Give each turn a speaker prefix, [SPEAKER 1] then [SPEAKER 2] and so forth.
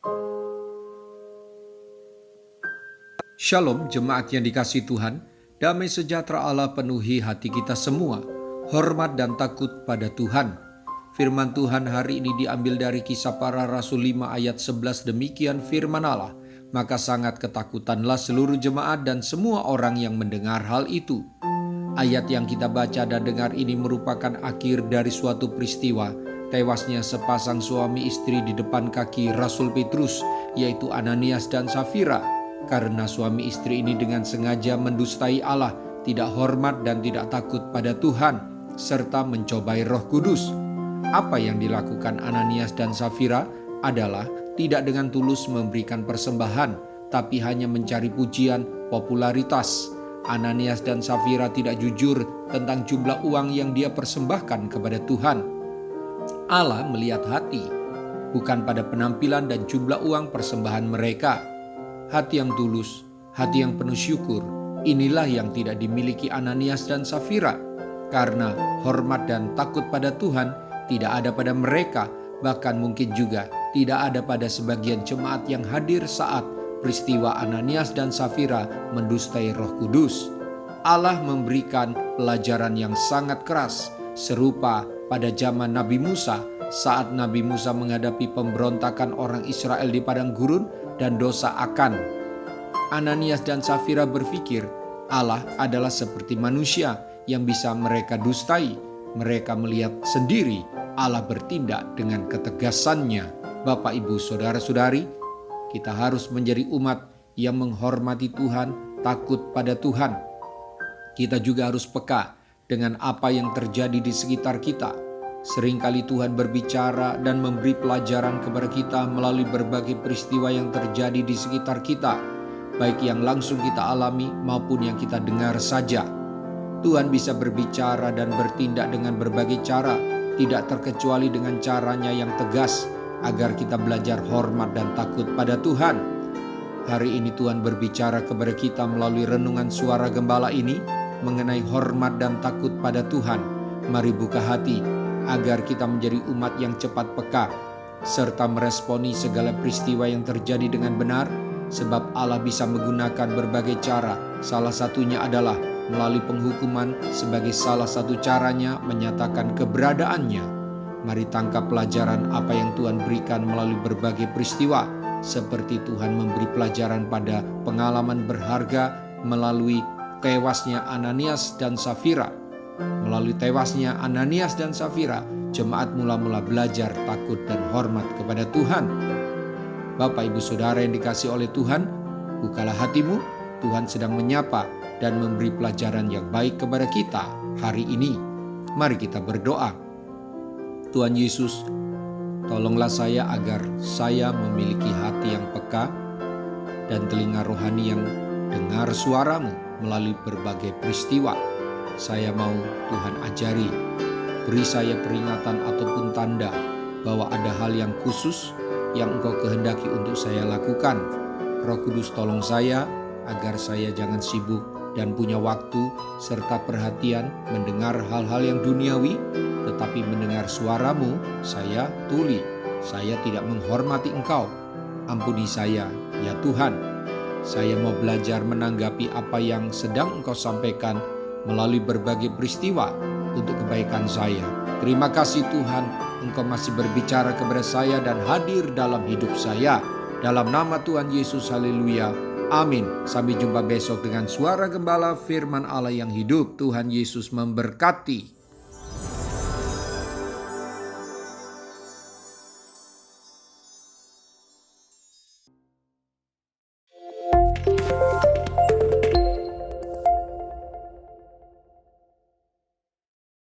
[SPEAKER 1] Shalom jemaat yang dikasihi Tuhan, damai sejahtera Allah penuhi hati kita semua, hormat dan takut pada Tuhan. Firman Tuhan hari ini diambil dari Kisah Para Rasul 5 ayat 11, demikian firman Allah, maka sangat ketakutanlah seluruh jemaat dan semua orang yang mendengar hal itu. Ayat yang kita baca dan dengar ini merupakan akhir dari suatu peristiwa, tewasnya sepasang suami istri di depan kaki Rasul Petrus, yaitu Ananias dan Safira. Karena suami istri ini dengan sengaja mendustai Allah, tidak hormat dan tidak takut pada Tuhan, serta mencobai Roh Kudus. Apa yang dilakukan Ananias dan Safira adalah tidak dengan tulus memberikan persembahan, tapi hanya mencari pujian, popularitas. Ananias dan Safira tidak jujur tentang jumlah uang yang dia persembahkan kepada Tuhan. Allah melihat hati, bukan pada penampilan dan jumlah uang persembahan mereka. Hati yang tulus, hati yang penuh syukur, inilah yang tidak dimiliki Ananias dan Safira. Karena hormat dan takut pada Tuhan tidak ada pada mereka, bahkan mungkin juga tidak ada pada sebagian jemaat yang hadir saat peristiwa Ananias dan Safira mendustai Roh Kudus. Allah memberikan pelajaran yang sangat keras, serupa pada zaman Nabi Musa, saat Nabi Musa menghadapi pemberontakan orang Israel di padang gurun dan dosa Akan. Ananias dan Safira berpikir Allah adalah seperti manusia yang bisa mereka dustai. Mereka melihat sendiri Allah bertindak dengan ketegasannya. Bapak, Ibu, Saudara-saudari, kita harus menjadi umat yang menghormati Tuhan, takut pada Tuhan. Kita juga harus peka dengan apa yang terjadi di sekitar kita. Seringkali Tuhan berbicara dan memberi pelajaran kepada kita melalui berbagai peristiwa yang terjadi di sekitar kita, baik yang langsung kita alami maupun yang kita dengar saja. Tuhan bisa berbicara dan bertindak dengan berbagai cara, tidak terkecuali dengan caranya yang tegas, agar kita belajar hormat dan takut pada Tuhan. Hari ini Tuhan berbicara kepada kita melalui renungan suara gembala ini mengenai hormat dan takut pada Tuhan. Mari buka hati agar kita menjadi umat yang cepat peka, serta meresponi segala peristiwa yang terjadi dengan benar, sebab Allah bisa menggunakan berbagai cara. Salah satunya adalah melalui penghukuman sebagai salah satu caranya menyatakan keberadaannya. Mari tangkap pelajaran apa yang Tuhan berikan melalui berbagai peristiwa, seperti Tuhan memberi pelajaran pada pengalaman berharga melalui tewasnya Ananias dan Safira. Melalui tewasnya Ananias dan Safira, jemaat mula-mula belajar takut dan hormat kepada Tuhan. Bapak, Ibu, Saudara yang dikasihi oleh Tuhan, bukalah hatimu, Tuhan sedang menyapa dan memberi pelajaran yang baik kepada kita hari ini. Mari kita berdoa. Tuhan Yesus, tolonglah saya agar saya memiliki hati yang peka dan telinga rohani yang dengar suara-Mu melalui berbagai peristiwa. Saya mau Tuhan ajari, beri saya peringatan ataupun tanda bahwa ada hal yang khusus yang Engkau kehendaki untuk saya lakukan. Roh Kudus, tolong saya agar saya jangan sibuk dan punya waktu serta perhatian mendengar hal-hal yang duniawi, tetapi mendengar suara-Mu saya tuli. Saya tidak menghormati Engkau. Ampuni saya, ya Tuhan. Saya mau belajar menanggapi apa yang sedang Engkau sampaikan melalui berbagai peristiwa untuk kebaikan saya. Terima kasih Tuhan, Engkau masih berbicara kepada saya dan hadir dalam hidup saya. Dalam nama Tuhan Yesus, haleluya, amin. Sampai jumpa besok dengan suara gembala firman Allah yang hidup. Tuhan Yesus memberkati.